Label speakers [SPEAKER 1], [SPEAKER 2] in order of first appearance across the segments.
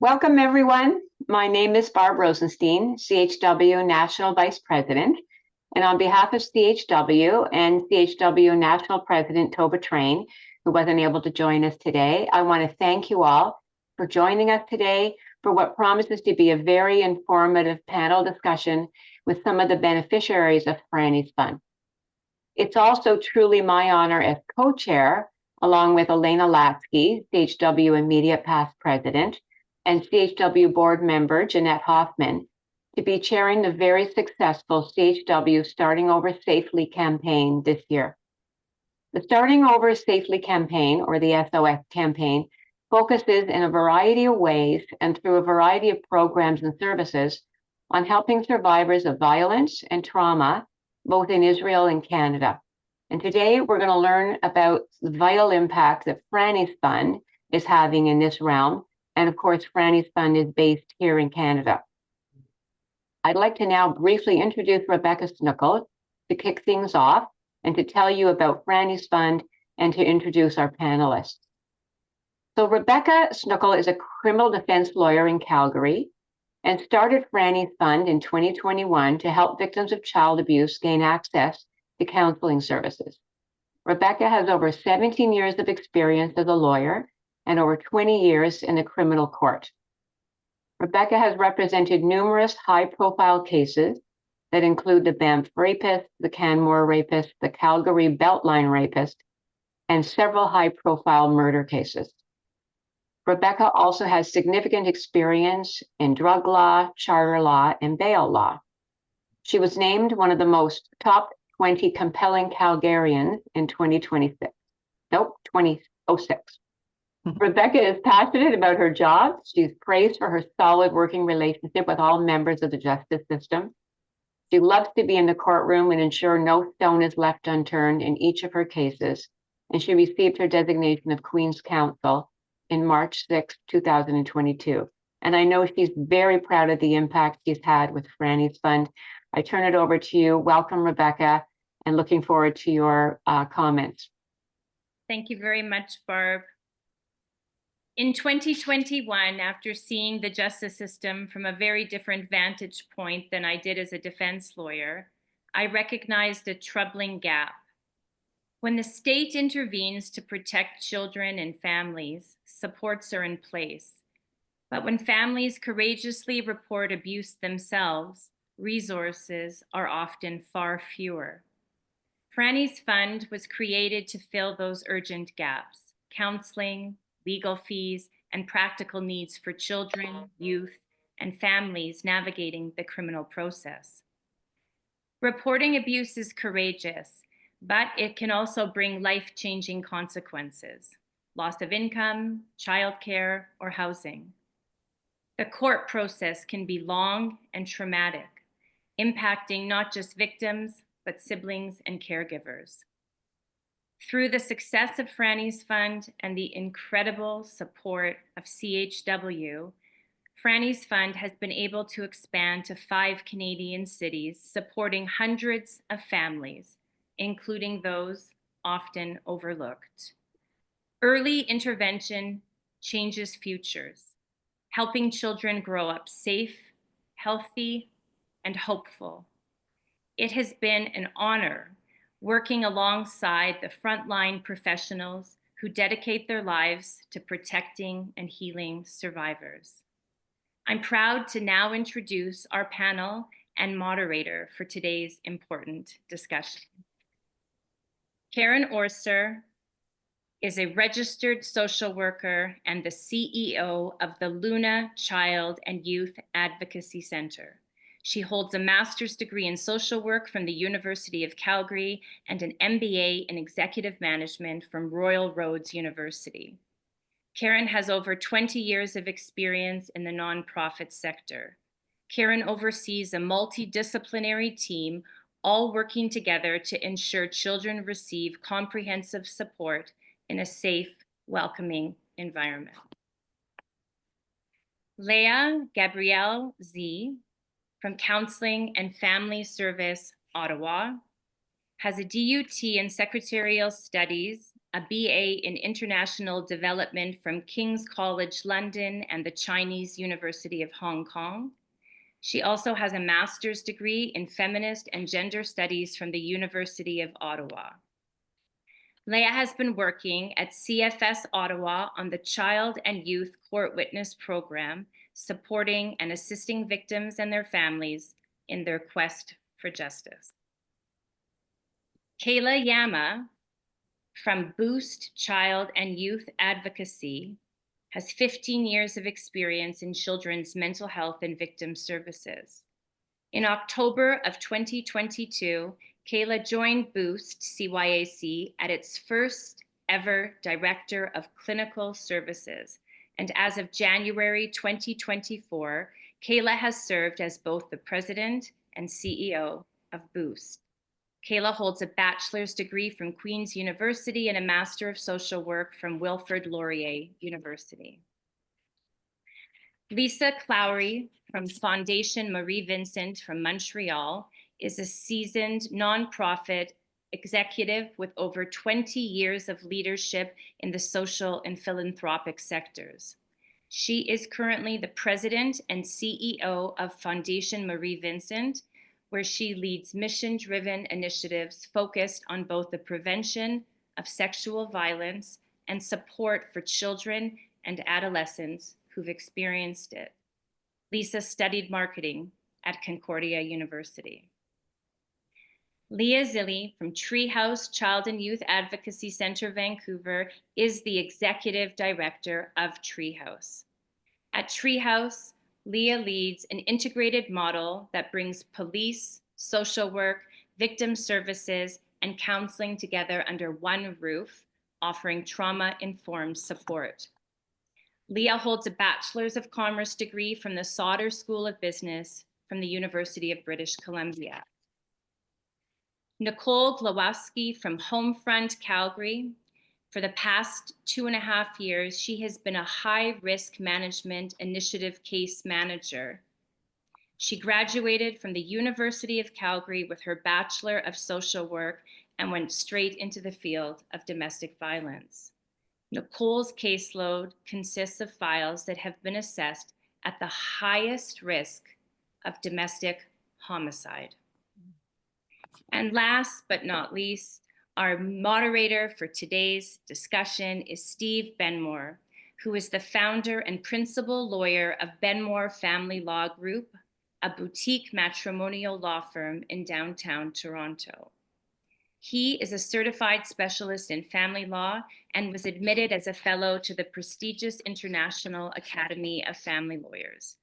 [SPEAKER 1] Welcome, everyone. My name is Barb Rosenstein, CHW National Vice President. And on behalf of CHW and CHW National President Toba Train, who wasn't able to join us today, I want to thank you all for joining us today for what promises to be a very informative panel discussion with some of the beneficiaries of Franny's Fund. It's also truly my honor as co-chair, along with Elena Latsky, CHW Immediate Past President, and CHW board member Jeanette Hoffman, to be chairing the very successful CHW Starting Over Safely campaign this year. The Starting Over Safely campaign, or the S.O.S campaign, focuses in a variety of ways and through a variety of programs and services on helping survivors of violence and trauma, both in Israel and Canada. And today we're going to learn about the vital impact that Franny's Fund is having in this realm. And of course, Franny's Fund is based here in Canada. I'd like to now briefly introduce Rebecca Snookal to kick things off and to tell you about Franny's Fund and to introduce our panelists. So Rebecca Snookal is a criminal defense lawyer in Calgary and started Franny's Fund in 2021 to help victims of child abuse gain access to counseling services. Rebecca has over 17 years of experience as a lawyer and over 20 years in the criminal court. Rebecca has represented numerous high-profile cases that include the Banff rapist, the Canmore rapist, the Calgary Beltline rapist, and several high-profile murder cases. Rebecca also has significant experience in drug law, charter law, and bail law. She was named one of the most top 20 compelling Calgarians in 2006. Rebecca is passionate about her job. She's praised for her solid working relationship with all members of the justice system. She loves to be in the courtroom and ensure no stone is left unturned in each of her cases. And she received her designation of Queen's Counsel in March 6, 2022. And I know she's very proud of the impact she's had with Franny's Fund. I turn it over to you. Welcome, Rebecca, and looking forward to your comments.
[SPEAKER 2] Thank you very much, Barb. In 2021, after seeing the justice system from a very different vantage point than I did as a defense lawyer, I recognized a troubling gap. When the state intervenes to protect children and families, supports are in place. But when families courageously report abuse themselves, resources are often far fewer. Franny's Fund was created to fill those urgent gaps: counseling, legal fees, and practical needs for children, youth, and families navigating the criminal process. Reporting abuse is courageous, but it can also bring life-changing consequences: loss of income, childcare, or housing. The court process can be long and traumatic, impacting not just victims, but siblings and caregivers. Through the success of Franny's Fund and the incredible support of CHW, Franny's Fund has been able to expand to 5 Canadian cities, supporting hundreds of families, including those often overlooked. Early intervention changes futures, helping children grow up safe, healthy, and hopeful. It has been an honor working alongside the frontline professionals who dedicate their lives to protecting and healing survivors. I'm proud to now introduce our panel and moderator for today's important discussion. Karen Orser is a registered social worker and the CEO of the Luna Child and Youth Advocacy Center. She holds a master's degree in social work from the University of Calgary and an MBA in executive management from Royal Roads University. Karen has over 20 years of experience in the nonprofit sector. Karen oversees a multidisciplinary team, all working together to ensure children receive comprehensive support in a safe, welcoming environment. Leah Gabrielle Z from Counseling and Family Service, Ottawa, has a DUT in Secretarial Studies, a BA in International Development from King's College London and the Chinese University of Hong Kong. She also has a master's degree in Feminist and Gender Studies from the University of Ottawa. Leah has been working at CFS Ottawa on the Child and Youth Court Witness Program, supporting and assisting victims and their families in their quest for justice. Kayla Yama from Boost Child and Youth Advocacy has 15 years of experience in children's mental health and victim services. In October of 2022, Kayla joined Boost CYAC at its first ever Director of Clinical Services. And as of January 2024, Kayla has served as both the President and CEO of Boost. Kayla holds a bachelor's degree from Queen's University and a Master of Social Work from Wilfrid Laurier University. Lisa Clowry from Fondation Marie Vincent from Montreal is a seasoned nonprofit executive with over 20 years of leadership in the social and philanthropic sectors. She is currently the president and CEO of Fondation Marie Vincent, where she leads mission-driven initiatives focused on both the prevention of sexual violence and support for children and adolescents who've experienced it. Lisa studied marketing at Concordia University. Leah Zilli from Treehouse Child and Youth Advocacy Center, Vancouver, is the executive director of Treehouse. At Treehouse, Leah leads an integrated model that brings police, social work, victim services, and counseling together under one roof, offering trauma-informed support. Leah holds a Bachelor's of Commerce degree from the Sauder School of Business from the University of British Columbia. Nicole Glowowski from Homefront, Calgary. For the past 2.5 years, she has been a high-risk management initiative case manager. She graduated from the University of Calgary with her Bachelor of Social Work and went straight into the field of domestic violence. Nicole's caseload consists of files that have been assessed at the highest risk of domestic homicide. And last but not least, our moderator for today's discussion is Steve Benmore, who is the founder and principal lawyer of Benmore Family Law Group, a boutique matrimonial law firm in downtown Toronto. He is a certified specialist in family law and was admitted as a fellow to the prestigious International Academy of Family Lawyers.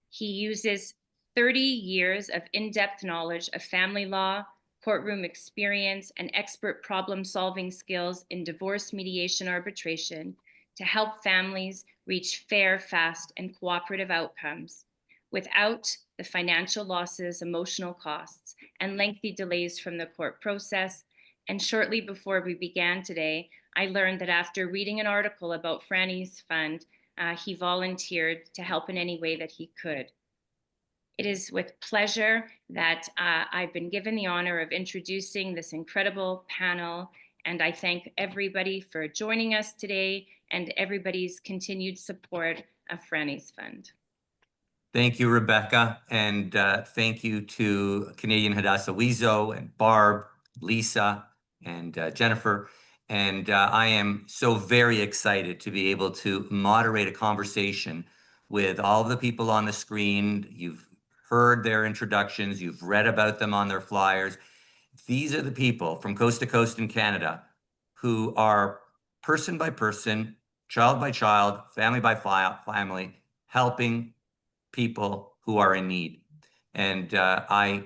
[SPEAKER 2] He uses 30 years of in-depth knowledge of family law, courtroom experience, and expert problem-solving skills in divorce mediation arbitration to help families reach fair, fast, and cooperative outcomes without the financial losses, emotional costs, and lengthy delays from the court process. And shortly before we began today, I learned that after reading an article about Franny's fund, he volunteered to help in any way that he could. It is with pleasure that I've been given the honor of introducing this incredible panel, and I thank everybody for joining us today and everybody's continued support of Franny's Fund.
[SPEAKER 3] Thank you, Rebecca, and thank you to Canadian Hadassah-WIZO and Barb, Lisa, and Jennifer. And I am so very excited to be able to moderate a conversation with all of the people on the screen. You've heard their introductions, you've read about them on their flyers. These are the people from coast to coast in Canada who are person by person, child by child, family by family, helping people who are in need. And I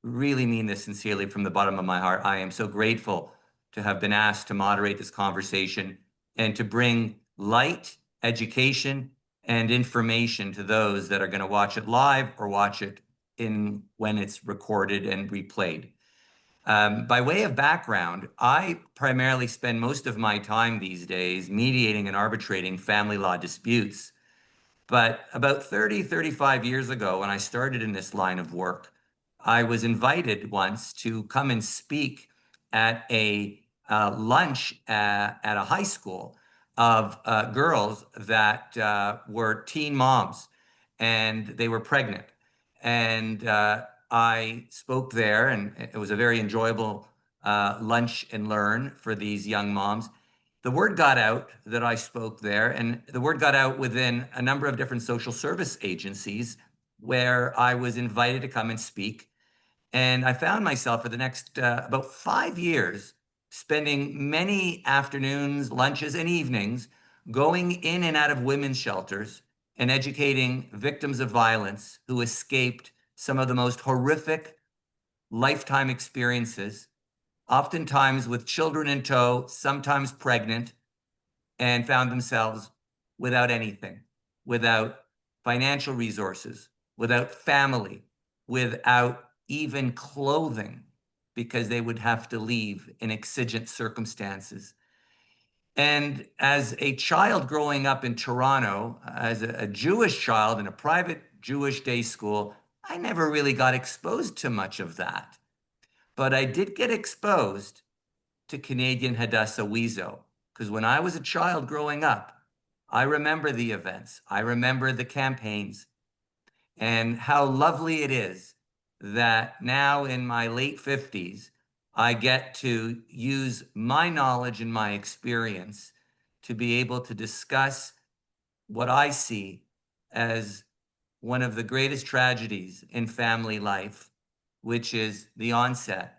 [SPEAKER 3] really mean this sincerely from the bottom of my heart. I am so grateful to have been asked to moderate this conversation and to bring light, education, and information to those that are going to watch it live or watch it when it's recorded and replayed. By way of background, I primarily spend most of my time these days mediating and arbitrating family law disputes. But about 35 years ago, when I started in this line of work, I was invited once to come and speak at a lunch at a high school of girls that were teen moms, and they were pregnant. And I spoke there, and it was a very enjoyable lunch and learn for these young moms. The word got out that I spoke there, and the word got out within a number of different social service agencies where I was invited to come and speak. And I found myself for the next about 5 years spending many afternoons, lunches, and evenings going in and out of women's shelters and educating victims of violence who escaped some of the most horrific lifetime experiences, oftentimes with children in tow, sometimes pregnant, and found themselves without anything, without financial resources, without family, without even clothing, because they would have to leave in exigent circumstances. And as a child growing up in Toronto, as a Jewish child in a private Jewish day school, I never really got exposed to much of that. But I did get exposed to Canadian Hadassah-WIZO, because when I was a child growing up, I remember the events, I remember the campaigns, and how lovely it is that now in my late 50s, I get to use my knowledge and my experience to be able to discuss what I see as one of the greatest tragedies in family life, which is the onset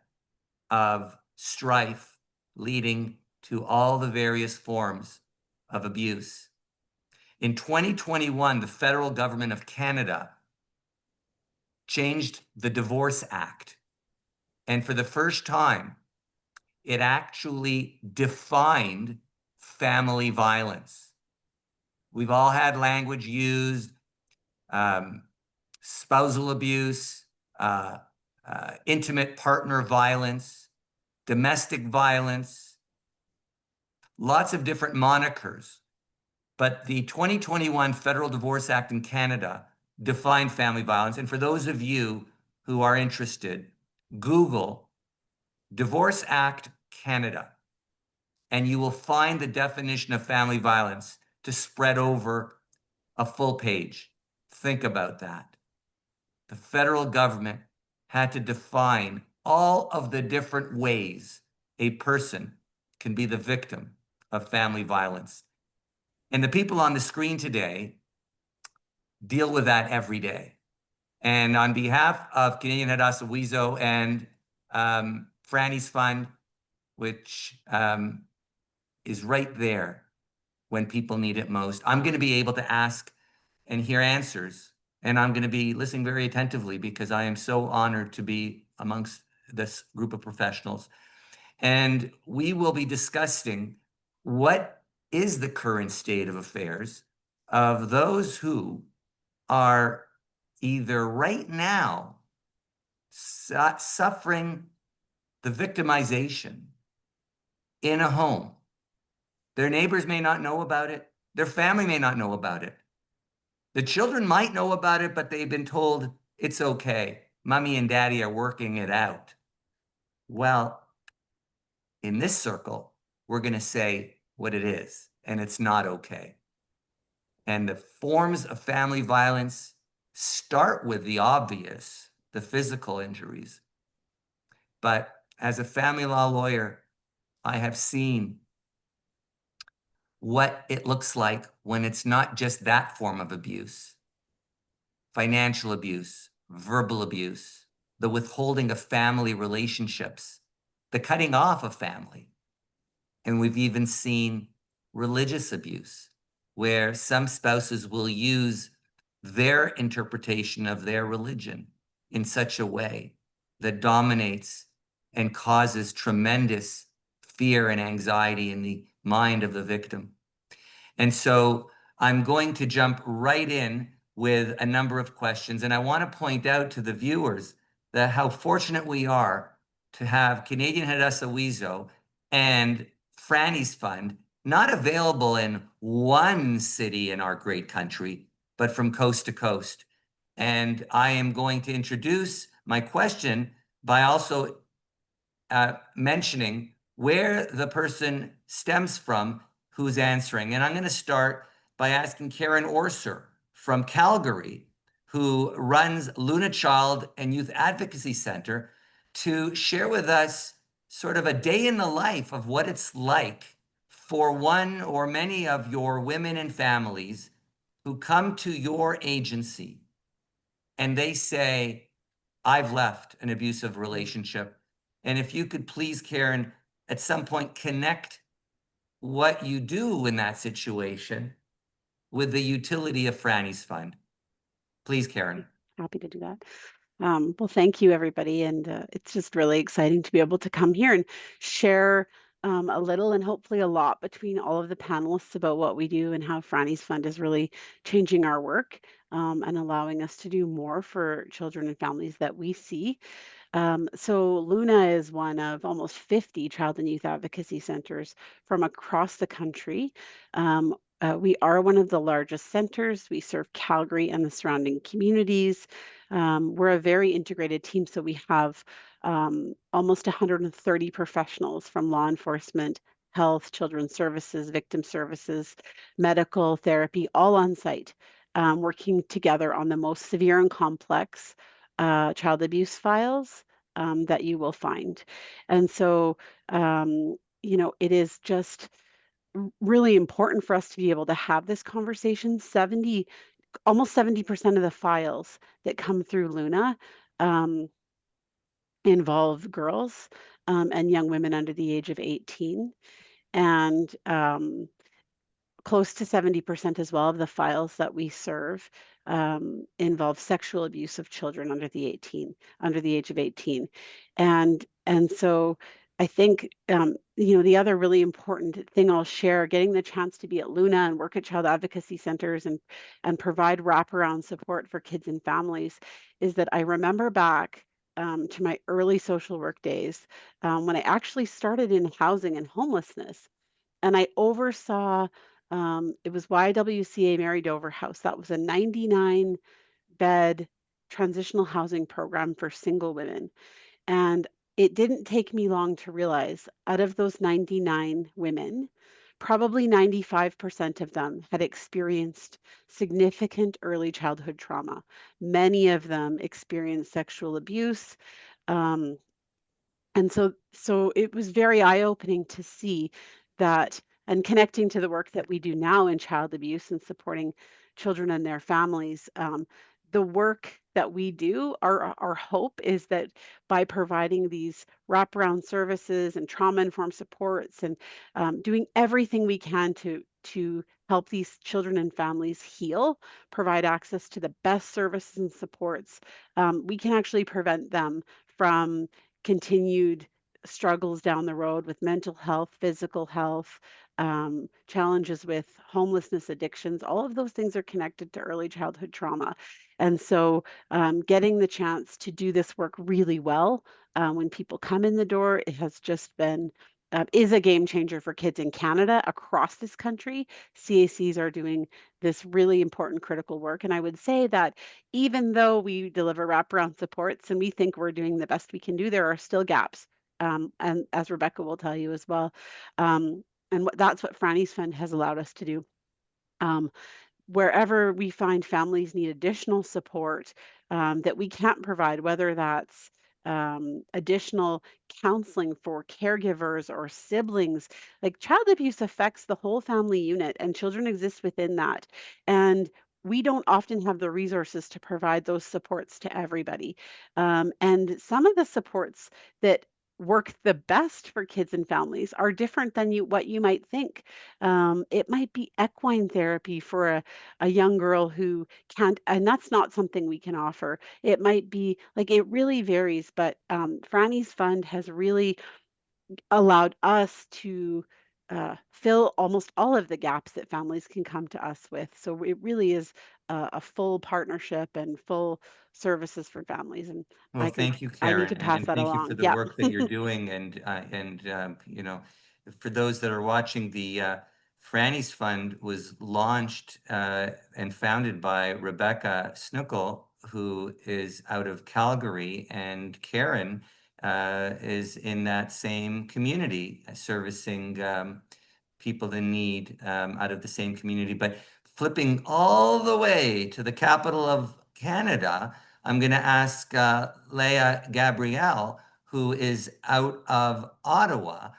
[SPEAKER 3] of strife leading to all the various forms of abuse. In 2021, the federal government of Canada changed the Divorce Act. And for the first time, it actually defined family violence. We've all had language used, spousal abuse, intimate partner violence, domestic violence, lots of different monikers. But the 2021 Federal Divorce Act in Canada defined family violence. And for those of you who are interested, Google Divorce Act Canada, and you will find the definition of family violence to spread over a full page. Think about that. The federal government had to define all of the different ways a person can be the victim of family violence. And the people on the screen today deal with that every day. And on behalf of Canadian Hadassah-WIZO and Franny's fund, which is right there when people need it most, I'm going to be able to ask and hear answers. And I'm going to be listening very attentively because I am so honored to be amongst this group of professionals. And we will be discussing what is the current state of affairs of those who are either right now suffering the victimization in a home. Their neighbors may not know about it. Their family may not know about it. The children might know about it, but they've been told it's okay. Mommy and daddy are working it out. Well, in this circle, we're going to say what it is, and it's not okay. And the forms of family violence start with the obvious, the physical injuries. But as a family law lawyer, I have seen what it looks like when it's not just that form of abuse. Financial abuse, verbal abuse, the withholding of family relationships, the cutting off of family. And we've even seen religious abuse, where some spouses will use their interpretation of their religion in such a way that dominates and causes tremendous fear and anxiety in the mind of the victim. And so I'm going to jump right in with a number of questions. And I want to point out to the viewers that how fortunate we are to have Canadian Hadassah-WIZO and Franny's Fund not available in one city in our great country, but from coast to coast. And I am going to introduce my question by also mentioning where the person stems from who's answering. And I'm going to start by asking Karen Orser from Calgary, who runs Luna Child and Youth Advocacy Center, to share with us sort of a day in the life of what it's like for one or many of your women and families who come to your agency and they say, I've left an abusive relationship. And if you could please, Karen, at some point connect what you do in that situation with the utility of Franny's Fund. Please, Karen.
[SPEAKER 4] Happy to do that. Well, thank you, everybody. And it's just really exciting to be able to come here and share a little and hopefully a lot between all of the panelists about what we do and how Franny's Fund is really changing our work and allowing us to do more for children and families that we see. So Luna is one of almost 50 child and youth advocacy centers from across the country. We are one of the largest centers. We serve Calgary and the surrounding communities. We're a very integrated team, so we have almost 130 professionals from law enforcement, health, children's services, victim services, medical therapy, all on site, working together on the most severe and complex child abuse files that you will find. And so, it is just really important for us to be able to have this conversation. Almost 70% of the files that come through Luna involve girls and young women under the age of 18. And close to 70% as well of the files that we serve involve sexual abuse of children under the age of 18. And so I think the other really important thing I'll share, getting the chance to be at Luna and work at child advocacy centers and provide wraparound support for kids and families, is that I remember back to my early social work days when I actually started in housing and homelessness. And I oversaw, it was YWCA Mary Dover House. That was a 99-bed transitional housing program for single women. And it didn't take me long to realize out of those 99 women, probably 95% of them had experienced significant early childhood trauma. Many of them experienced sexual abuse. And so it was very eye-opening to see that, and connecting to the work that we do now in child abuse and supporting children and their families. The work that we do, our hope is that by providing these wraparound services and trauma-informed supports and doing everything we can to help these children and families heal, provide access to the best services and supports, we can actually prevent them from continued struggles down the road with mental health, physical health, challenges with homelessness, addictions. All of those things are connected to early childhood trauma. And so getting the chance to do this work really well when people come in the door, it has just been is a game changer for kids in Canada across this country. CACs are doing this really important critical work. And I would say that even though we deliver wraparound supports and we think we're doing the best we can do, there are still gaps. And as Rebecca will tell you as well. That's what Franny's Fund has allowed us to do. Wherever we find families need additional support that we can't provide, whether that's additional counseling for caregivers or siblings. Like child abuse affects the whole family unit, and children exist within that. And we don't often have the resources to provide those supports to everybody. And some of the supports that work the best for kids and families are different than what you might think. It might be equine therapy for a young girl who can't, and that's not something we can offer. It might be like it really varies, but Franny's Fund has really allowed us to fill almost all of the gaps that families can come to us with. So it really is a full partnership and full services for families. And
[SPEAKER 3] Well, thank you,
[SPEAKER 4] I need
[SPEAKER 3] Karen,
[SPEAKER 4] to pass
[SPEAKER 3] and
[SPEAKER 4] that
[SPEAKER 3] thank you for
[SPEAKER 4] along.
[SPEAKER 3] the
[SPEAKER 4] Yeah.
[SPEAKER 3] work that you're doing. And for those that are watching, the Franny's Fund was launched and founded by Rebecca Snookle, who is out of Calgary, and Karen is in that same community, servicing people in need out of the same community. But flipping all the way to the capital of Canada, I'm going to ask Leah Gabrielle, who is out of Ottawa,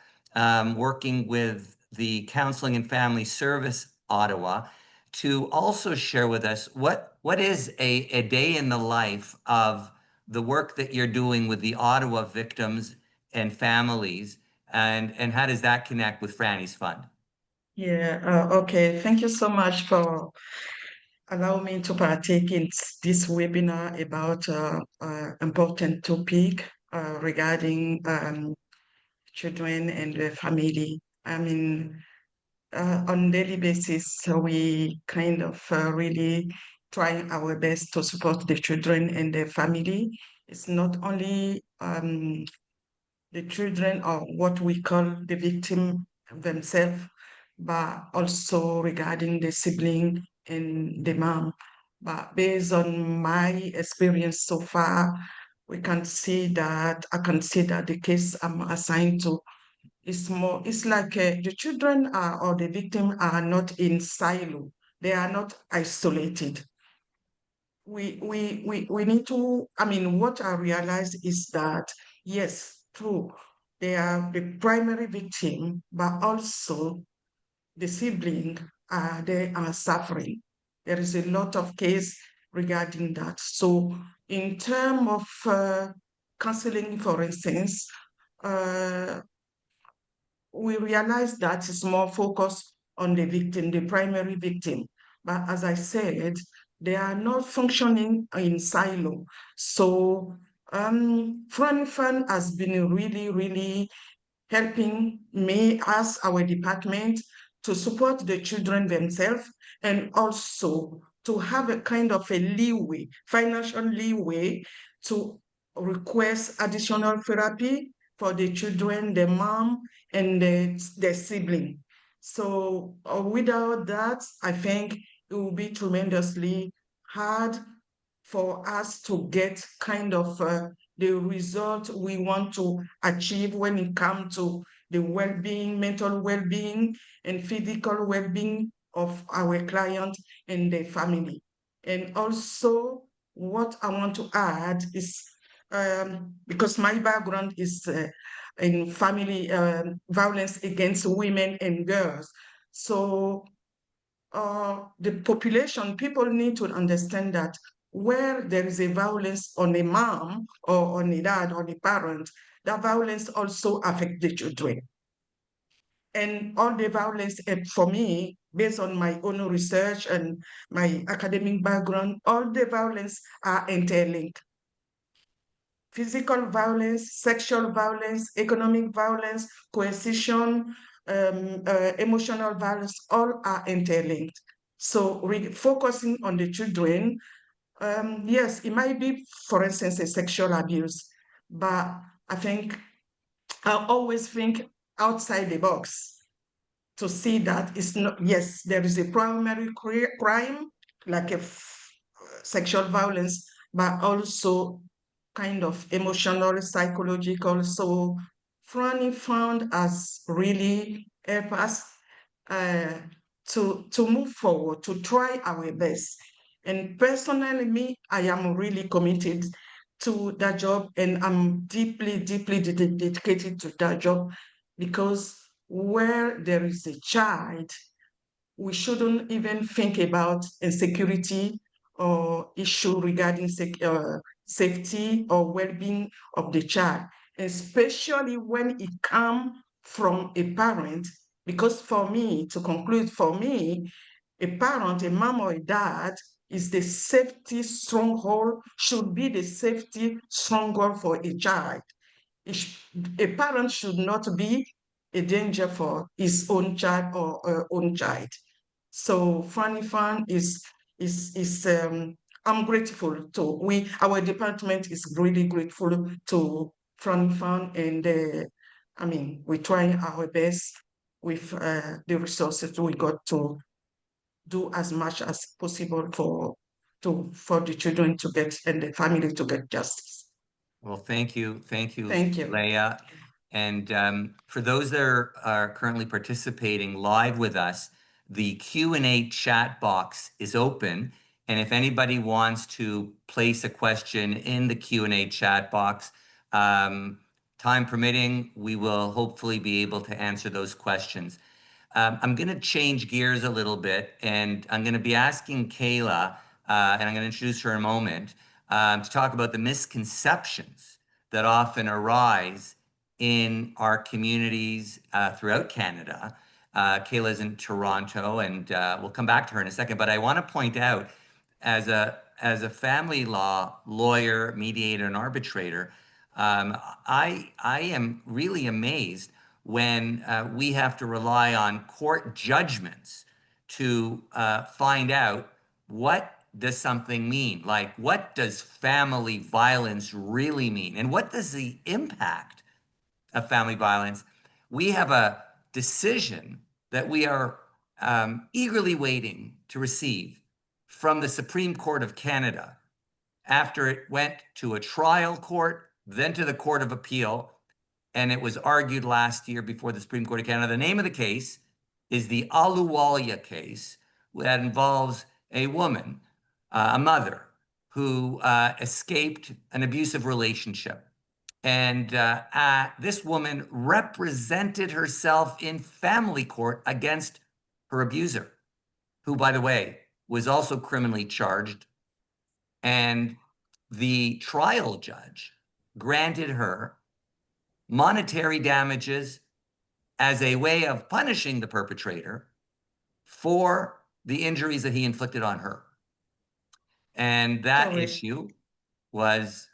[SPEAKER 3] working with the Counseling and Family Service Ottawa, to also share with us what is a day in the life of the work that you're doing with the Ottawa victims and families, and how does that connect with Franny's Fund?
[SPEAKER 5] Yeah, okay. Thank you so much for allowing me to partake in this webinar about important topic regarding children and the family. I mean, on daily basis, we kind of really trying our best to support the children and the family. It's not only the children or what we call the victim themselves, but also regarding the sibling and the mom. But based on my experience so far, we can see that I can see that the case I'm assigned to is more, it's like the children are or the victim are not in silo. They are not isolated. We need to, I mean, what I realized is that, yes, true, they are the primary victim, but also the sibling, they are suffering. There is a lot of case regarding that. So in terms of counseling, for instance, we realize that it's more focused on the victim, the primary victim. But as I said, they are not functioning in silo. So Franny Fund has been really, really helping me as our department to support the children themselves and also to have a kind of a leeway, financial leeway to request additional therapy for the children, the mom, and the sibling. So without that, I think it will be tremendously hard for us to get kind of the result we want to achieve when it comes to the well-being, mental well-being, and physical well-being of our client and their family. And also, what I want to add is, because my background is in family violence against women and girls. So the population, people need to understand that where there is a violence on a mom or on a dad or a parent, that violence also affects the children. And all the violence, for me, based on my own research and my academic background, all the violence are interlinked. Physical violence, sexual violence, economic violence, coercion, emotional violence, all are interlinked. So focusing on the children, yes, it might be, for instance, a sexual abuse, but I always think outside the box to see that it's not, yes, there is a primary crime, like a sexual violence, but also kind of emotional, psychological. So Franny Fund has really helped us to move forward, to try our best. And personally, me, I am really committed to that job, and I'm deeply, deeply dedicated to that job, because where there is a child, we shouldn't even think about insecurity or issue regarding safety or well-being of the child, especially when it comes from a parent. Because for me, to conclude, for me, a parent, a mom or a dad, is the safety stronghold, should be the safety stronghold for a child. A parent should not be a danger for his own child or her own child. So Franny Fund I'm grateful to, our department is really grateful to Franny Fund, and I mean, we're trying our best with the resources we got to do as much as possible for the children to get and the family to get justice.
[SPEAKER 3] Well, thank you. Thank you,
[SPEAKER 5] Thank you.
[SPEAKER 3] Leah. And for those that are currently participating live with us, the Q&A chat box is open. And if anybody wants to place a question in the Q&A chat box, time permitting, we will hopefully be able to answer those questions. I'm going to change gears a little bit, and I'm going to be asking Kayla, and I'm going to introduce her in a moment, to talk about the misconceptions that often arise in our communities throughout Canada. Kayla's in Toronto, and we'll come back to her in a second. But I want to point out, as a family law lawyer, mediator, and arbitrator, I am really amazed when we have to rely on court judgments to find out what does something mean? Like, what does family violence really mean? And what does the impact of family violence? We have a decision that we are eagerly waiting to receive from the Supreme Court of Canada after it went to a trial court, then to the Court of Appeal, and it was argued last year before the Supreme Court of Canada. The name of the case is the Ahluwalia case that involves a woman, a mother, who escaped an abusive relationship. And this woman represented herself in family court against her abuser, who, by the way, was also criminally charged. And the trial judge granted her monetary damages as a way of punishing the perpetrator for the injuries that he inflicted on her. And that
[SPEAKER 5] Correct.
[SPEAKER 3] issue was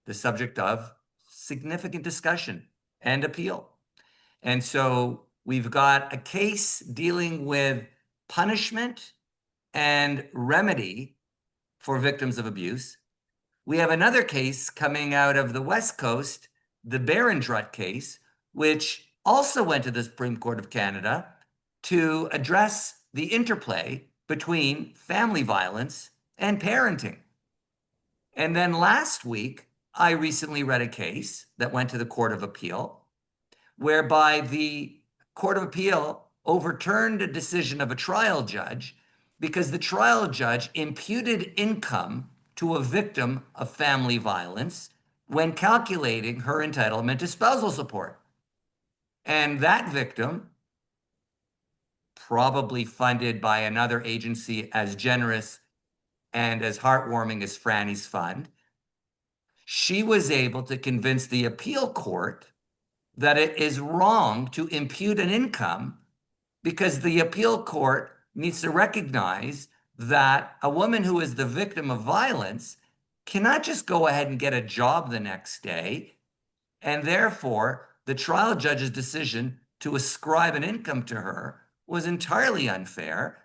[SPEAKER 3] the subject of significant discussion and appeal. And so we've got a case dealing with punishment and remedy for victims of abuse. We have another case coming out of the West Coast, the Barondrut case, which also went to the Supreme Court of Canada to address the interplay between family violence and parenting. And then last week, I recently read a case that went to the Court of Appeal, whereby the Court of Appeal overturned a decision of a trial judge because the trial judge imputed income to a victim of family violence when calculating her entitlement to spousal support. And that victim, probably funded by another agency as generous and as heartwarming as Franny's fund, she was able to convince the appeal court that it is wrong to impute an income because the appeal court needs to recognize that a woman who is the victim of violence cannot just go ahead and get a job the next day. And therefore, the trial judge's decision to ascribe an income to her was entirely unfair.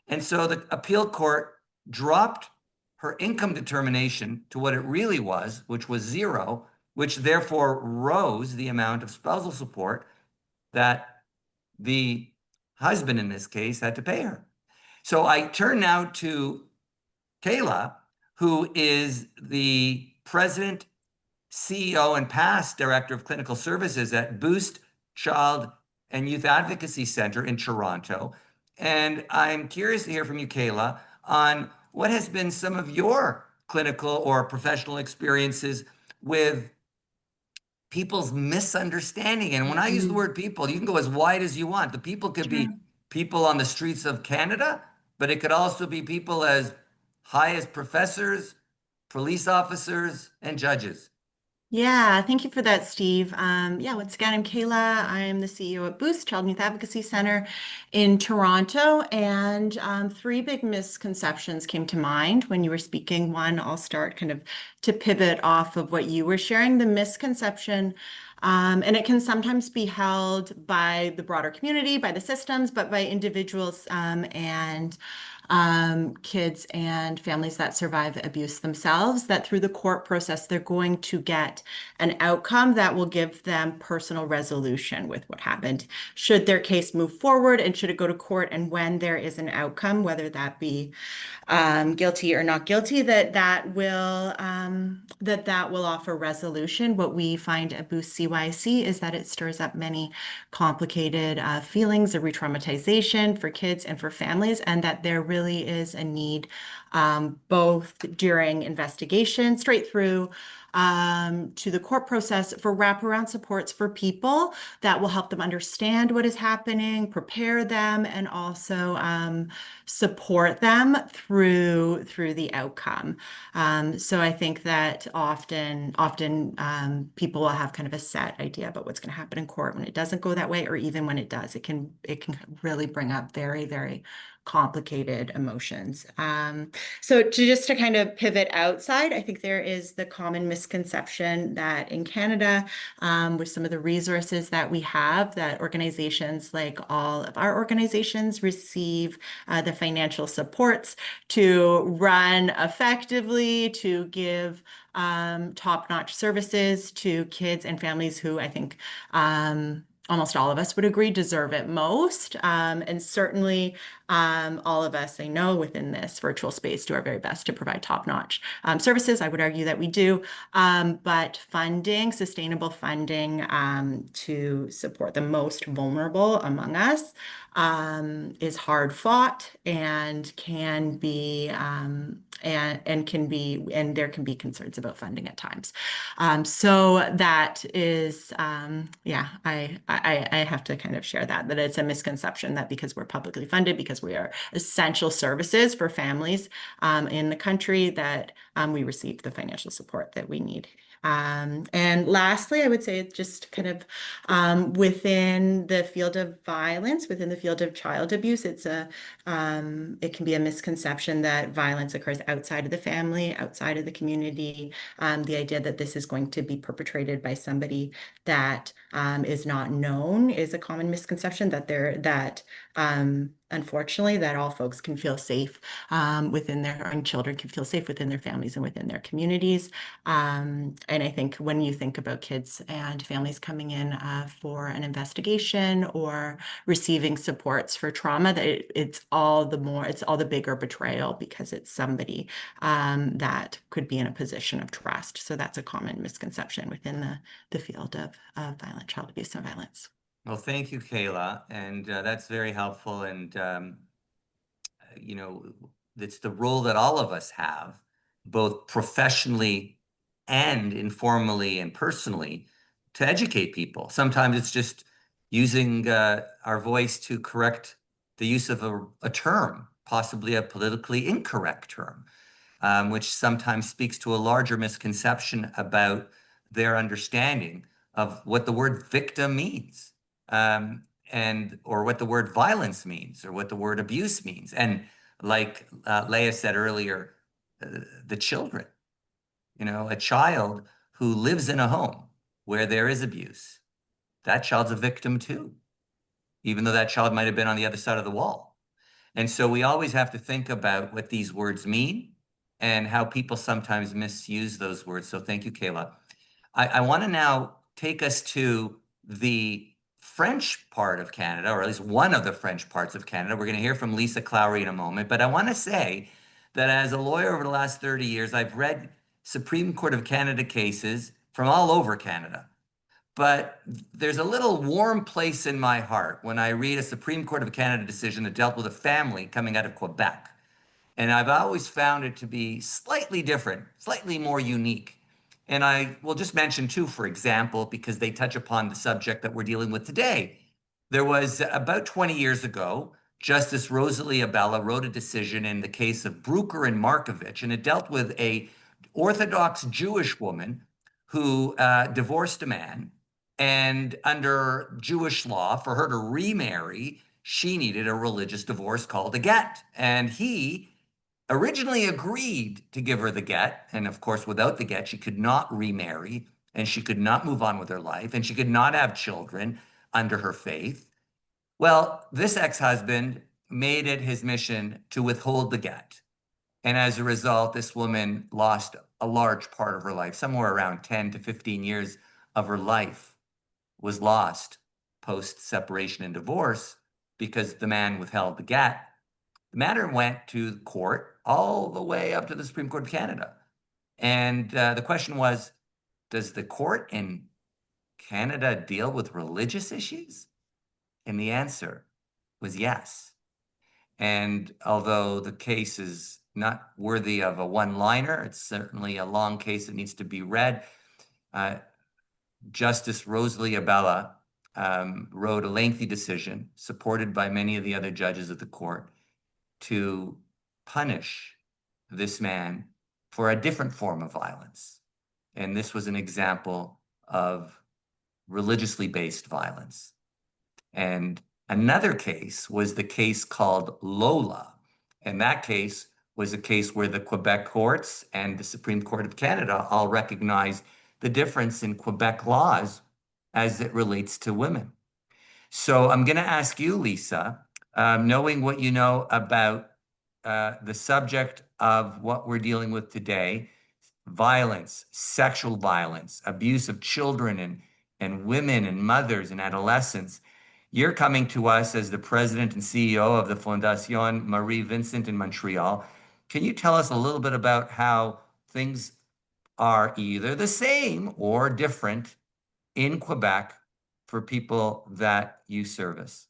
[SPEAKER 3] And so the appeal court dropped her income determination to what it really was, which was zero, which therefore rose the amount of spousal support that the husband in this case had to pay her. So I turn now to Kayla, who is the president, CEO, and past director of clinical services at Boost Child and Youth Advocacy Center in Toronto. And I'm curious to hear from you, Kayla, on what has been some of your clinical or professional experiences with people's misunderstanding. And when I use the word people, you can go as wide as you want. The people could be people on the streets of Canada, but it could also be people as high as professors, police officers, and judges.
[SPEAKER 6] Yeah, thank you for that, Steve. Once again, I'm Kayla. I'm the CEO at Boost Child and Youth Advocacy Center in Toronto. And three big misconceptions came to mind when you were speaking. One, I'll start kind of to pivot off of what you were sharing. The misconception And it can sometimes be held by the broader community, by the systems, but by individuals and kids and families that survive abuse themselves, that through the court process, they're going to get an outcome that will give them personal resolution with what happened. Should their case move forward and should it go to court, and when there is an outcome, whether that be guilty or not guilty, that will offer resolution. What we find at Boost CYC is that it stirs up many complicated feelings of re-traumatization for kids and for families, and that there really is a need both during investigation straight through to the court process for wraparound supports for people that will help them understand what is happening, prepare them, and also support them through the outcome. So I think that often people will have kind of a set idea about what's going to happen in court. When it doesn't go that way, or even when it does, it can really bring up very, very complicated emotions. So to kind of pivot outside, I think there is the common misconception that in Canada, with some of the resources that we have, that organizations like all of our organizations receive the financial supports to run effectively, to give top-notch services to kids and families who I think almost all of us would agree deserve it most. And certainly all of us, I know, within this virtual space do our very best to provide top-notch services. I would argue that we do, but funding, sustainable funding to support the most vulnerable among us is hard fought and can be and there can be concerns about funding at times. So that is, I have to kind of share that it's a misconception that because we're publicly funded, because we are essential services for families in the country, that we receive the financial support that we need. And lastly, I would say it's just kind of within the field of violence, within the field of child abuse, it can be a misconception that violence occurs outside of the family, outside of the community. The idea that this is going to be perpetrated by somebody that is not known is a common misconception, that unfortunately, that all folks can feel safe within their own children can feel safe within their families and within their communities. And I think when you think about kids and families coming in for an investigation or receiving supports for trauma, that it's all the bigger betrayal because it's somebody that could be in a position of trust. So that's a common misconception within the field of violent child abuse and violence.
[SPEAKER 3] Well, thank you, Kayla, and that's very helpful. And you know, it's the role that all of us have, both professionally and informally and personally, to educate people. Sometimes it's just using our voice to correct the use of a term, possibly a politically incorrect term, which sometimes speaks to a larger misconception about their understanding of what the word victim means. Or what the word violence means, or what the word abuse means. And like Leah said earlier, the children, a child who lives in a home where there is abuse, that child's a victim too, even though that child might have been on the other side of the wall. And so we always have to think about what these words mean and how people sometimes misuse those words. So thank you, Kayla. I want to now take us to the French part of Canada, or at least one of the French parts of Canada. We're going to hear from Lisa Clowry in a moment, but I want to say that as a lawyer over the last 30 years, I've read Supreme Court of Canada cases from all over Canada. But there's a little warm place in my heart when I read a Supreme Court of Canada decision that dealt with a family coming out of Quebec. And I've always found it to be slightly different, slightly more unique. And I will just mention two, for example, because they touch upon the subject that we're dealing with today. There was about 20 years ago, Justice Rosalie Abella wrote a decision in the case of Brucker and Markovich, and it dealt with a Orthodox Jewish woman who divorced a man. And under Jewish law, for her to remarry, she needed a religious divorce called a get. And he originally agreed to give her the get. And of course, without the get, she could not remarry. and she could not move on with her life, and she could not have children under her faith. Well, this ex-husband made it his mission to withhold the get. And as a result, this woman lost a large part of her life. Somewhere around 10 to 15 years of her life was lost post-separation and divorce because the man withheld the get. The matter went to court all the way up to the Supreme Court of Canada. And the question was, does the court in Canada deal with religious issues? And the answer was yes. And although the case is not worthy of a one-liner, it's certainly a long case that needs to be read. Justice Rosalie Abella wrote a lengthy decision, supported by many of the other judges of the court, to punish this man for a different form of violence. And this was an example of religiously based violence. And another case was the case called Lola. And that case was a case where the Quebec courts and the Supreme Court of Canada all recognized the difference in Quebec laws as it relates to women. So I'm going to ask you, Lisa, knowing what you know about the subject of what we're dealing with today, violence, sexual violence, abuse of children and women and mothers and adolescents. You're coming to us as the president and CEO of the Fondation Marie Vincent in Montreal. Can you tell us a little bit about how things are either the same or different in Quebec for people that you service?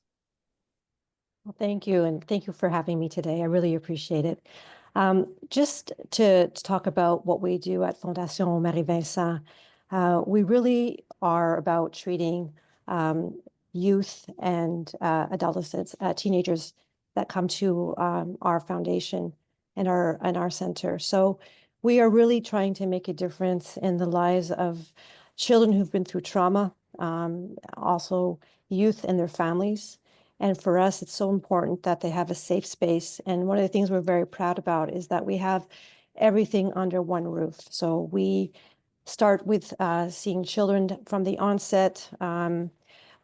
[SPEAKER 7] Well, thank you, and thank you for having me today. I really appreciate it. Just to talk about what we do at Fondation Marie Vincent, we really are about treating youth and adolescents, teenagers that come to our foundation and our center. So we are really trying to make a difference in the lives of children who've been through trauma, also youth and their families. And for us, it's so important that they have a safe space. And one of the things we're very proud about is that we have everything under one roof. So we start with seeing children from the onset.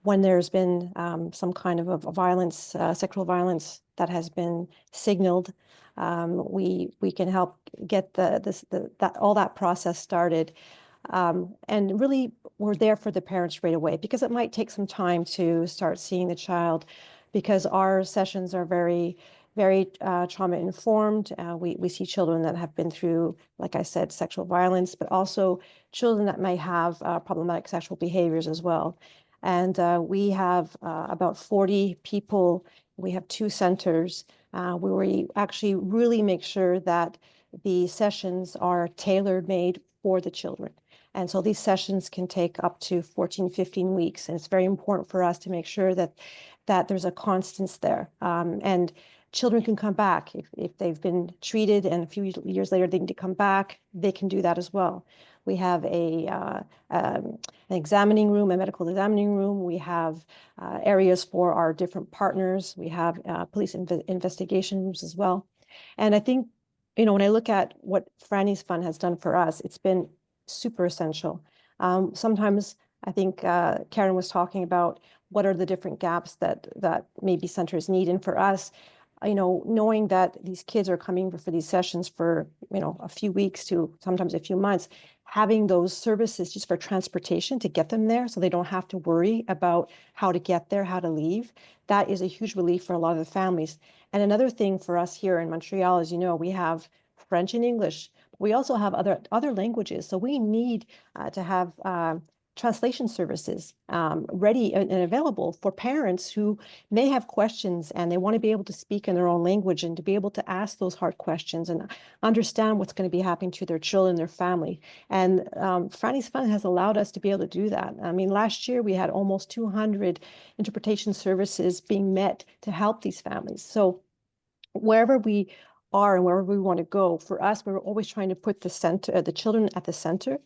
[SPEAKER 7] When there's been some kind of a violence, sexual violence that has been signaled, we can help get all that process started. And really, we're there for the parents right away, because it might take some time to start seeing the child, because our sessions are very, very trauma informed. We see children that have been through, like I said, sexual violence, but also children that may have problematic sexual behaviors as well. And we have about 40 people. We have 2 centers where we actually really make sure that the sessions are tailor-made for the children. And so these sessions can take up to 14, 15 weeks. And it's very important for us to make sure that there's a constance there. And children can come back. If they've been treated and a few years later they need to come back, they can do that as well. We have an examining room, a medical examining room. We have areas for our different partners. We have police investigation rooms as well. And I think, when I look at what Franny's Fund has done for us, it's been super essential. Sometimes I think Karen was talking about what are the different gaps that maybe centers need. And for us, knowing that these kids are coming for these sessions for, a few weeks to sometimes a few months, having those services just for transportation to get them there so they don't have to worry about how to get there, how to leave, that is a huge relief for a lot of the families. And another thing for us here in Montreal, as you know, we have French and English. We also have other languages. So we need to have translation services ready and available for parents who may have questions and they want to be able to speak in their own language and to be able to ask those hard questions and understand what's going to be happening to their children, their family. And Franny's Fund has allowed us to be able to do that. I mean, last year we had almost 200 interpretation services being met to help these families. So wherever we are and wherever we want to go, for us, we're always trying to put the children at the center.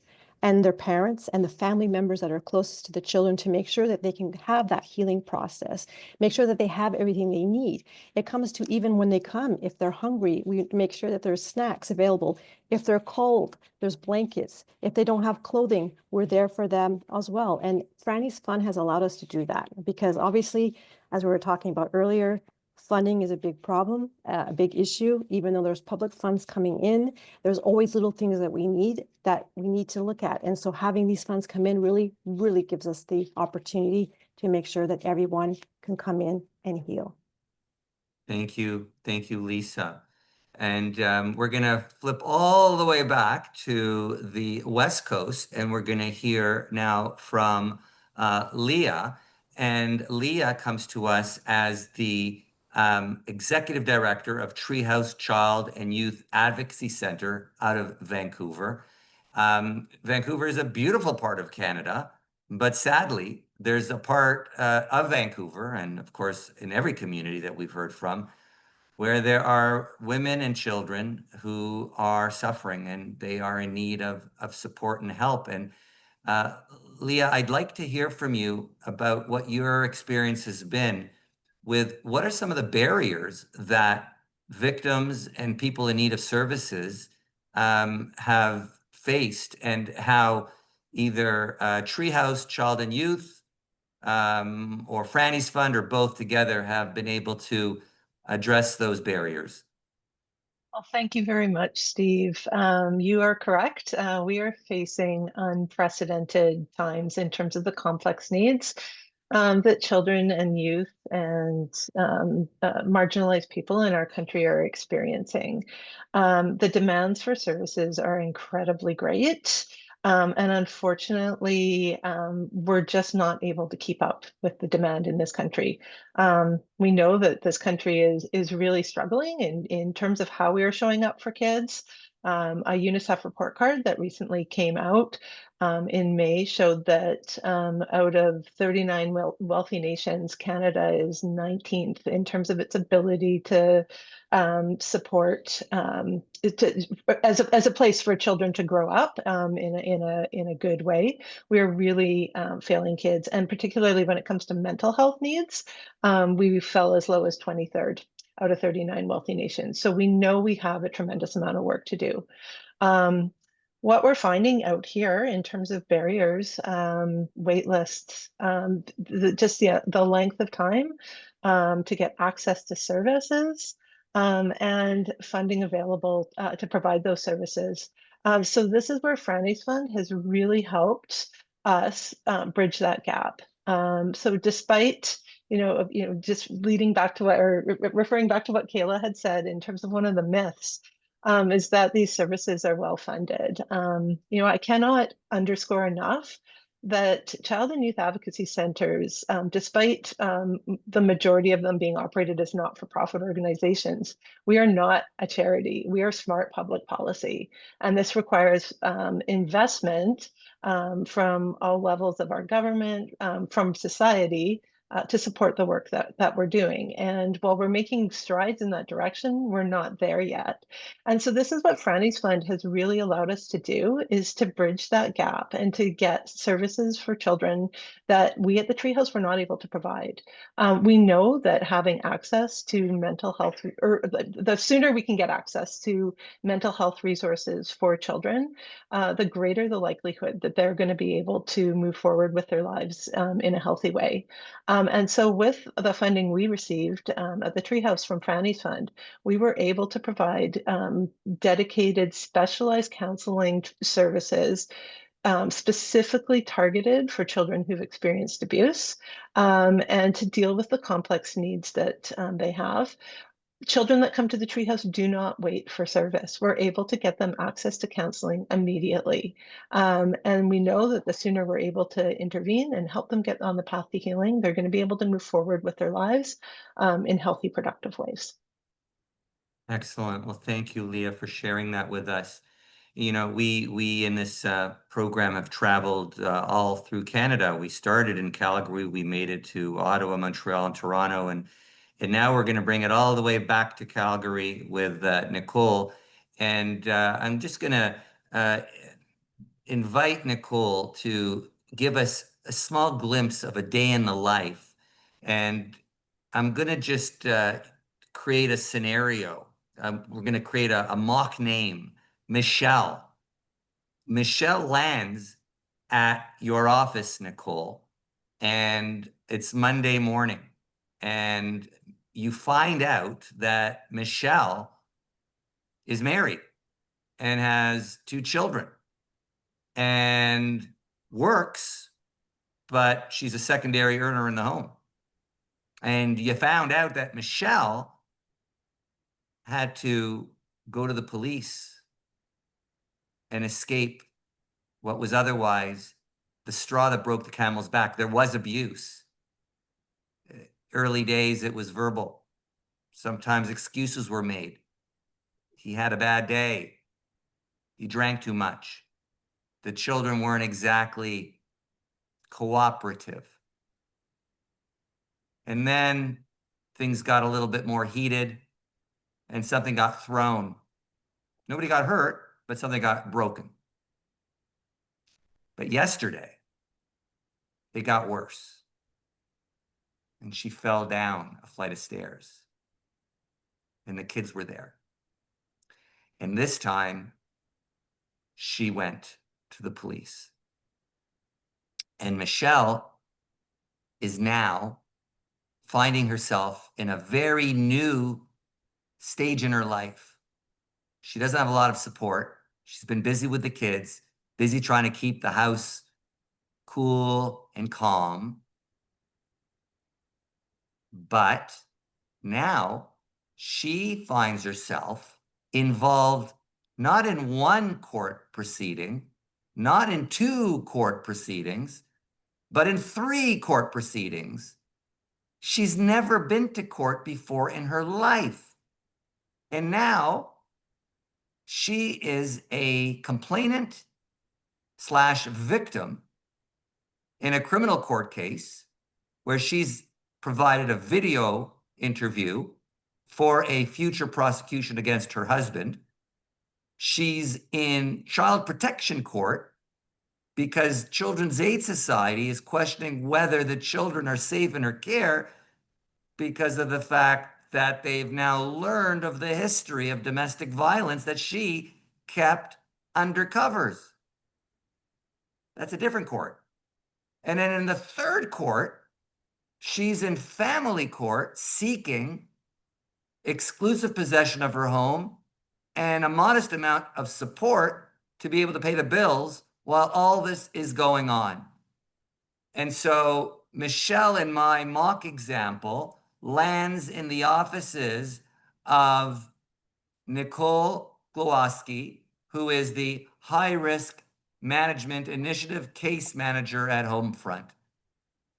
[SPEAKER 7] and their parents and the family members that are closest to the children to make sure that they can have that healing process, make sure that they have everything they need. It comes to even when they come, if they're hungry, we make sure that there's snacks available. If they're cold, there's blankets. If they don't have clothing, we're there for them as well. And Franny's Fund has allowed us to do that because obviously, as we were talking about earlier, funding is a big problem, a big issue. Even though there's public funds coming in, there's always little things that we need to look at. And so having these funds come in really, really gives us the opportunity to make sure that everyone can come in and heal.
[SPEAKER 3] Thank you, Lisa. And we're going to flip all the way back to the West Coast, and we're going to hear now from Leah. And Leah comes to us as the Executive Director of Treehouse Child and Youth Advocacy Center out of Vancouver. Vancouver is a beautiful part of Canada, but sadly, there's a part of Vancouver, and of course, in every community that we've heard from, where there are women and children who are suffering and they are in need of support and help. And Leah, I'd like to hear from you about what your experience has been with what are some of the barriers that victims and people in need of services have faced, and how either Treehouse Child and Youth or Franny's Fund or both together have been able to address those barriers.
[SPEAKER 8] Well, thank you very much, Steve. You are correct. We are facing unprecedented times in terms of the complex needs that children and youth and marginalized people in our country are experiencing. The demands for services are incredibly great. And unfortunately, we're just not able to keep up with the demand in this country. We know that this country is really struggling in terms of how we are showing up for kids. A UNICEF report card that recently came out in May showed that out of 39 wealthy nations, Canada is 19th in terms of its ability to support as a place for children to grow up in a good way. We are really failing kids, and particularly when it comes to mental health needs, we fell as low as 23rd out of 39 wealthy nations. So we know we have a tremendous amount of work to do. What we're finding out here in terms of barriers, wait lists, the length of time to get access to services, and funding available to provide those services. So this is where Franny's Fund has really helped us bridge that gap. So despite just leading back to what, or referring back to what Kayla had said in terms of one of the myths, is that these services are well funded. I cannot underscore enough that child and youth advocacy centers, despite the majority of them being operated as not-for-profit organizations, we are not a charity. We are smart public policy. And this requires investment from all levels of our government, from society, to support the work that we're doing. And while we're making strides in that direction, we're not there yet. And so this is what Franny's Fund has really allowed us to do, is to bridge that gap and to get services for children that we at the Treehouse were not able to provide. We know that having access to mental health, or the sooner we can get access to mental health resources for children, the greater the likelihood that they're going to be able to move forward with their lives in a healthy way. And so with the funding we received at the Treehouse from Franny's Fund, we were able to provide dedicated specialized counseling services specifically targeted for children who've experienced abuse, and to deal with the complex needs that they have. Children that come to the Treehouse do not wait for service. We're able to get them access to counseling immediately. And we know that the sooner we're able to intervene and help them get on the path to healing, they're going to be able to move forward with their lives in healthy, productive ways.
[SPEAKER 3] Excellent. Well, thank you, Leah, for sharing that with us. We in this program have traveled all through Canada. We started in Calgary, we made it to Ottawa, Montreal, and Toronto, and now we're going to bring it all the way back to Calgary with Nicole. And I'm just going to invite Nicole to give us a small glimpse of a day in the life. And I'm going to just create a scenario. We're going to create a mock name, Michelle. Michelle lands at your office, Nicole, and it's Monday morning. And you find out that Michelle is married and has 2 children and works, but she's a secondary earner in the home. And you found out that Michelle had to go to the police and escape what was otherwise the straw that broke the camel's back. There was abuse. Early days, it was verbal. Sometimes excuses were made. He had a bad day. He drank too much. The children weren't exactly cooperative. And then things got a little bit more heated and something got thrown. Nobody got hurt, but something got broken. But yesterday, it got worse. And she fell down a flight of stairs. And the kids were there. And this time, she went to the police. And Michelle is now finding herself in a very new stage in her life. She doesn't have a lot of support. She's been busy with the kids, busy trying to keep the house cool and calm. But now she finds herself involved not in one court proceeding, not in 2 court proceedings, but in 3 court proceedings. She's never been to court before in her life. And now she is a complainant / victim in a criminal court case where she's provided a video interview for a future prosecution against her husband. She's in child protection court because Children's Aid Society is questioning whether the children are safe in her care because of the fact that they've now learned of the history of domestic violence that she kept under covers. That's a different court. And then in the 3rd court, she's in family court seeking exclusive possession of her home and a modest amount of support to be able to pay the bills while all this is going on. And so Michelle, in my mock example, lands in the offices of Nicole Glowacki, who is the High Risk Management Initiative Case Manager at Homefront.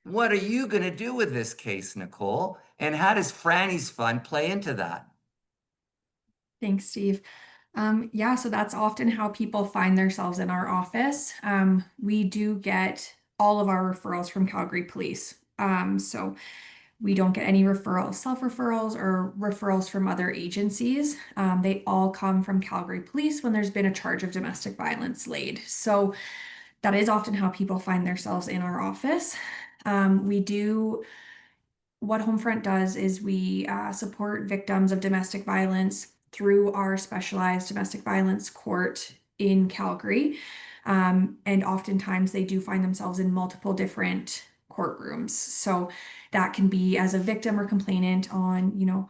[SPEAKER 3] What are you going to do with this case, Nicole? And how does Franny's Fund play into that?
[SPEAKER 9] Thanks, Steve. Yeah, so that's often how people find themselves in our office. We do get all of our referrals from Calgary Police. So we don't get any referrals, self-referrals or referrals from other agencies. They all come from Calgary Police when there's been a charge of domestic violence laid. So that is often how people find themselves in our office. What Homefront does is we support victims of domestic violence through our specialized domestic violence court in Calgary. And oftentimes they do find themselves in multiple different courtrooms. So that can be as a victim or complainant on,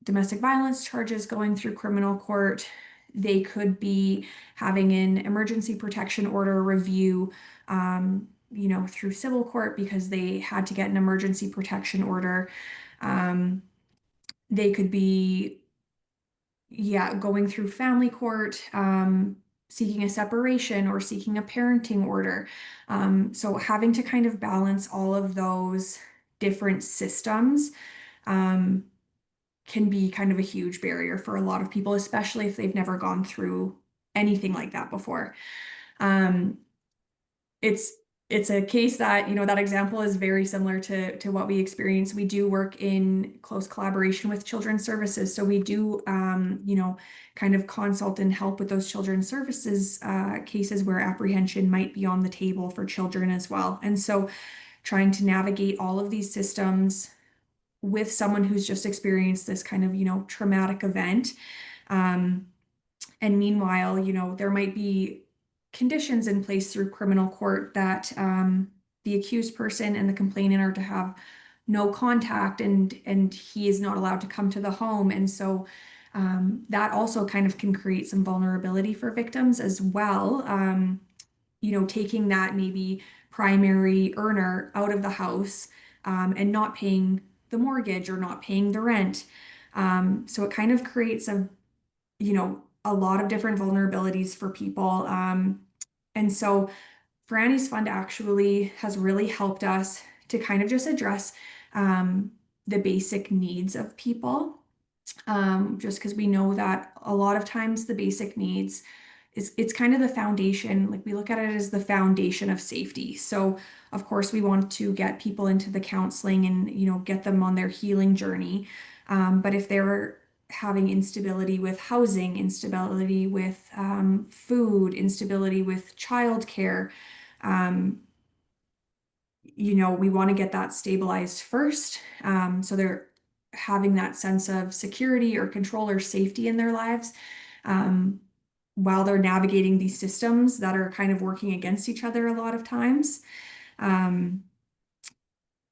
[SPEAKER 9] domestic violence charges going through criminal court. They could be having an emergency protection order review, through civil court because they had to get an emergency protection order. They could be, going through family court, seeking a separation or seeking a parenting order. So having to kind of balance all of those different systems can be kind of a huge barrier for a lot of people, especially if they've never gone through anything like that before. It's it's a case that, that example is very similar to what we experience. We do work in close collaboration with children's services. So we do, kind of consult and help with those children's services cases where apprehension might be on the table for children as well. And so trying to navigate all of these systems with someone who's just experienced this kind of, traumatic event. And meanwhile, there might be conditions in place through criminal court that the accused person and the complainant are to have no contact, and he is not allowed to come to the home. And so that also kind of can create some vulnerability for victims as well. Taking that maybe primary earner out of the house and not paying the mortgage or not paying the rent. So it kind of creates a lot of different vulnerabilities for people. And so Franny's Fund actually has really helped us to kind of just address the basic needs of people. Just because we know that a lot of times the basic needs it's kind of the foundation. Like we look at it as the foundation of safety. So of course we want to get people into the counseling and get them on their healing journey. But if they're having instability with housing, instability with food, instability with childcare, we want to get that stabilized first. So they're having that sense of security or control or safety in their lives while they're navigating these systems that are kind of working against each other a lot of times. And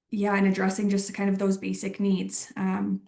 [SPEAKER 9] addressing just kind of those basic needs.
[SPEAKER 3] Well,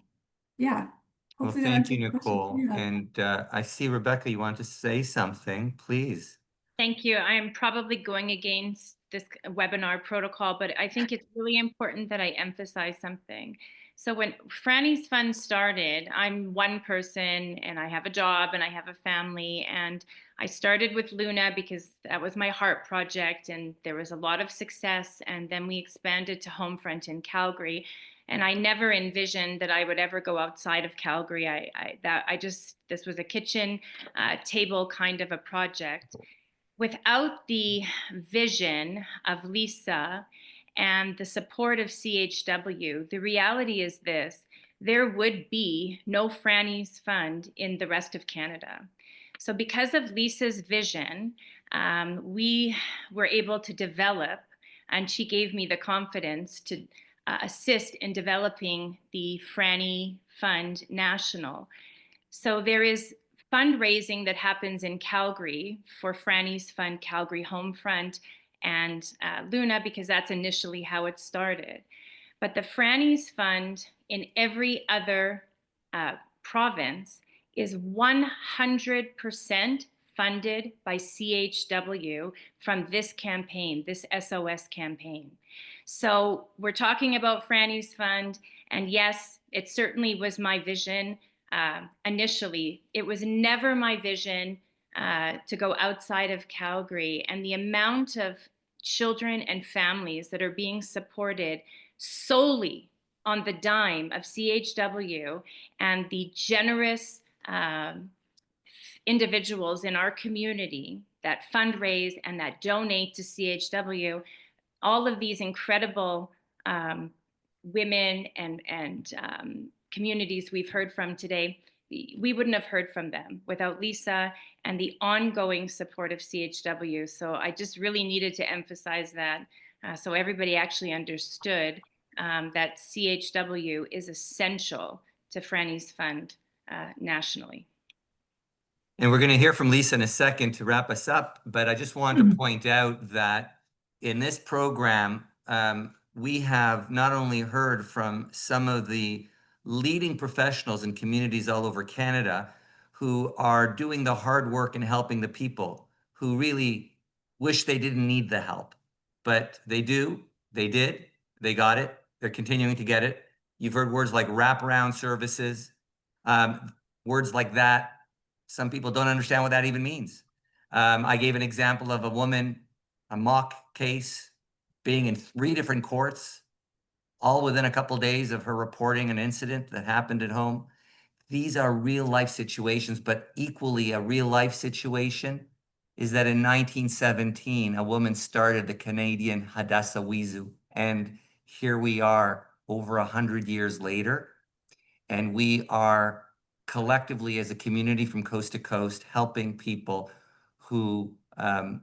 [SPEAKER 9] Hopefully that
[SPEAKER 3] thank
[SPEAKER 9] answers
[SPEAKER 3] you,
[SPEAKER 9] your question.
[SPEAKER 3] Nicole.
[SPEAKER 9] Yeah.
[SPEAKER 3] And I see, Rebecca, you want to say something, please.
[SPEAKER 2] Thank you. I am probably going against this webinar protocol, but I think it's really important that I emphasize something. So when Franny's Fund started, I'm one person and I have a job and I have a family, and I started with Luna because that was my heart project and there was a lot of success, and then we expanded to Homefront in Calgary. And I never envisioned that I would ever go outside of Calgary. This was a kitchen table kind of a project. Without the vision of Lisa and the support of CHW, the reality is this: there would be no Franny's Fund in the rest of Canada. So because of Lisa's vision, we were able to develop, and she gave me the confidence to assist in developing the Franny Fund National. So there is fundraising that happens in Calgary for Franny's Fund, Calgary Homefront, and Luna, because that's initially how it started. But the Franny's Fund in every other province is 100% funded by CHW from this campaign, this S.O.S campaign. So we're talking about Franny's Fund, and yes, it certainly was my vision. Initially, it was never my vision to go outside of Calgary, and the amount of children and families that are being supported solely on the dime of CHW and the generous individuals in our community that fundraise and that donate to CHW, all of these incredible women and communities we've heard from today, we wouldn't have heard from them without Lisa and the ongoing support of CHW. So I just really needed to emphasize that so everybody actually understood that CHW is essential to Franny's Fund nationally.
[SPEAKER 3] And we're going to hear from Lisa in a second to wrap us up, but I just wanted to point out that in this program, we have not only heard from some of the leading professionals in communities all over Canada who are doing the hard work and helping the people who really wish they didn't need the help, but they do, they did, they got it, they're continuing to get it. You've heard words like wraparound services, words like that. Some people don't understand what that even means. I gave an example of a woman, a mock case, being in 3 different courts, all within a couple of days of her reporting an incident that happened at home. These are real life situations, but equally a real life situation is that in 1917, a woman started the Canadian Hadassah-WIZO. And here we are over 100 years later, and we are collectively as a community from coast to coast helping people who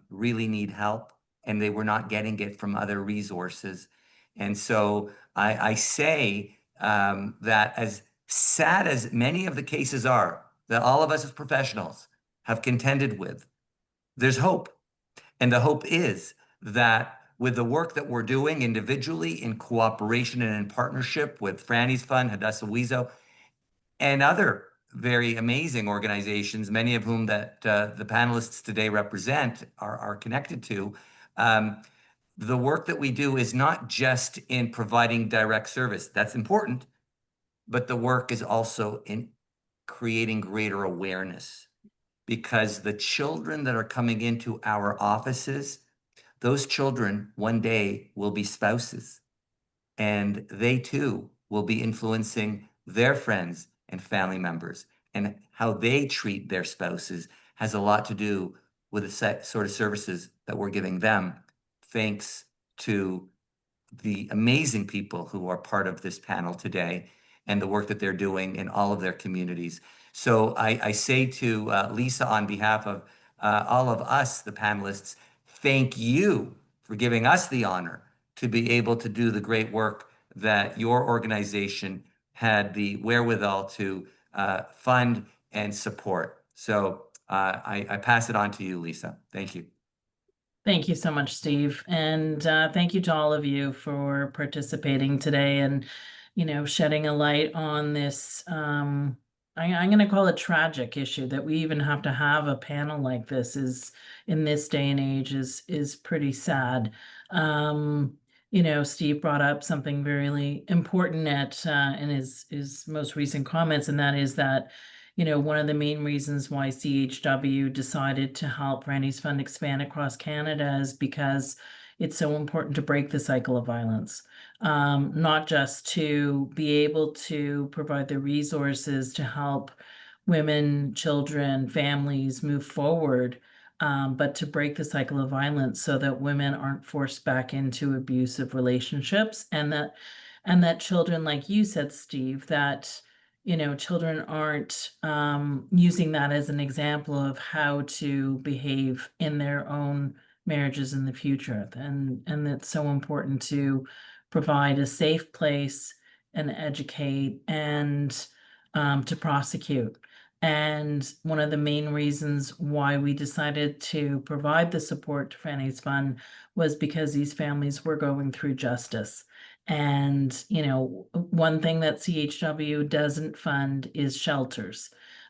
[SPEAKER 3] really need help, and they were not getting it from other resources. And so I say that as sad as many of the cases are that all of us as professionals have contended with, there's hope. And the hope is that with the work that we're doing individually in cooperation and in partnership with Franny's Fund, Hadassah-WIZO, and other very amazing organizations, many of whom that the panelists today represent are connected to, the work that we do is not just in providing direct service. That's important, but the work is also in creating greater awareness, because the children that are coming into our offices, those children one day will be spouses, and they too will be influencing their friends and family members, and how they treat their spouses has a lot to do with the sort of services that we're giving them, thanks to the amazing people who are part of this panel today and the work that they're doing in all of their communities. So I say to Lisa, on behalf of all of us, the panelists, thank you for giving us the honor to be able to do the great work that your organization had the wherewithal to fund and support. So I pass it on to you, Lisa. Thank you.
[SPEAKER 10] Thank you so much, Steve. And thank you to all of you for participating today and, shedding a light on this, I'm going to call it tragic issue. That we even have to have a panel like this is, in this day and age, is pretty sad. Steve brought up something very important in his most recent comments, and that is that one of the main reasons why CHW decided to help Franny's Fund expand across Canada is because it's so important to break the cycle of violence. Not just to be able to provide the resources to help women, children, families move forward, but to break the cycle of violence so that women aren't forced back into abusive relationships, and that children, like you said, Steve, that children aren't using that as an example of how to behave in their own marriages in the future. And it's so important to provide a safe place and educate and to prosecute. And one of the main reasons why we decided to provide the support to Franny's Fund was because these families were going through justice. And, one thing that CHW doesn't fund is shelters,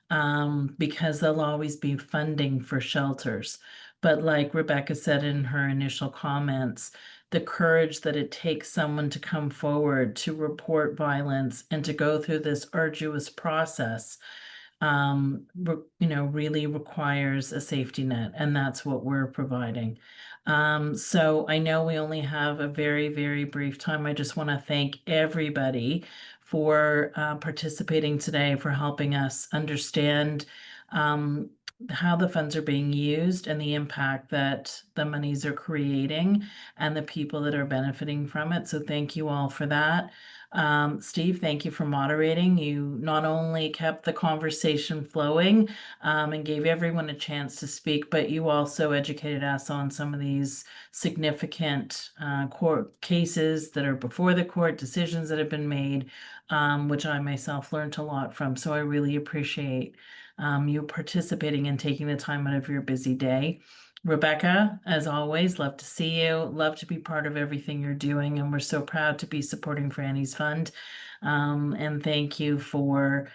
[SPEAKER 10] because there'll always be funding for shelters. But like Rebecca said in her initial comments, the courage that it takes someone to come forward to report violence and to go through this arduous process, really requires a safety net, and that's what we're providing. So I know we only have a very, very brief time. I just want to thank everybody for participating today, for helping us understand how the funds are being used and the impact that the monies are creating and the people that are benefiting from it. So thank you all for that. Steve, thank you for moderating. You not only kept the conversation flowing and gave everyone a chance to speak, but you also educated us on some of these significant court cases that are before the court, decisions that have been made, which I myself learned a lot from. So I really appreciate you participating and taking the time out of your busy day. Rebecca, as always, love to see you, love to be part of everything you're doing, and we're so proud to be supporting Franny's Fund. And thank you for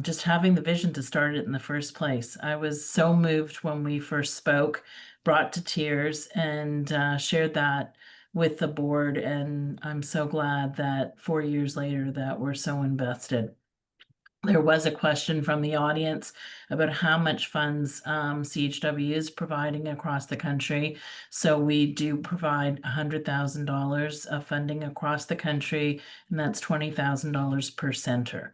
[SPEAKER 10] just having the vision to start it in the first place. I was so moved when we first spoke, brought to tears, and shared that with the board, and I'm so glad that 4 years later that we're so invested. There was a question from the audience about how much funds CHW is providing across the country. So we do provide $100,000 of funding across the country, and that's $20,000 per center.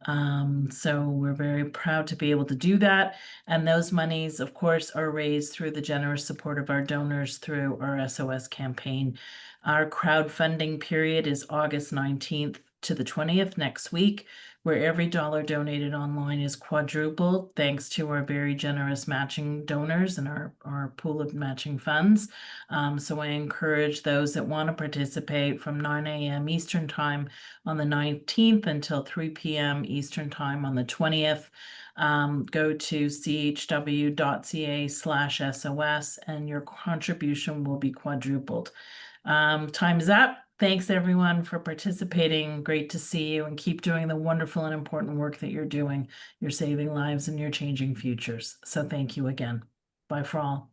[SPEAKER 10] So we're very proud to be able to do that. And those monies, of course, are raised through the generous support of our donors through our S.O.S campaign. Our crowdfunding period is August 19th to the 20th next week, where every dollar donated online is quadrupled thanks to our very generous matching donors and our pool of matching funds. So I encourage those that want to participate from 9 a.m. Eastern Time on the 19th until 3 p.m. Eastern Time on the 20th. Go to chwsos.ca/SOS and your contribution will be quadrupled. Time's up. Thanks everyone for participating. Great to see you, and keep doing the wonderful and important work that you're doing. You're saving lives and you're changing futures. So thank you again. Bye for all.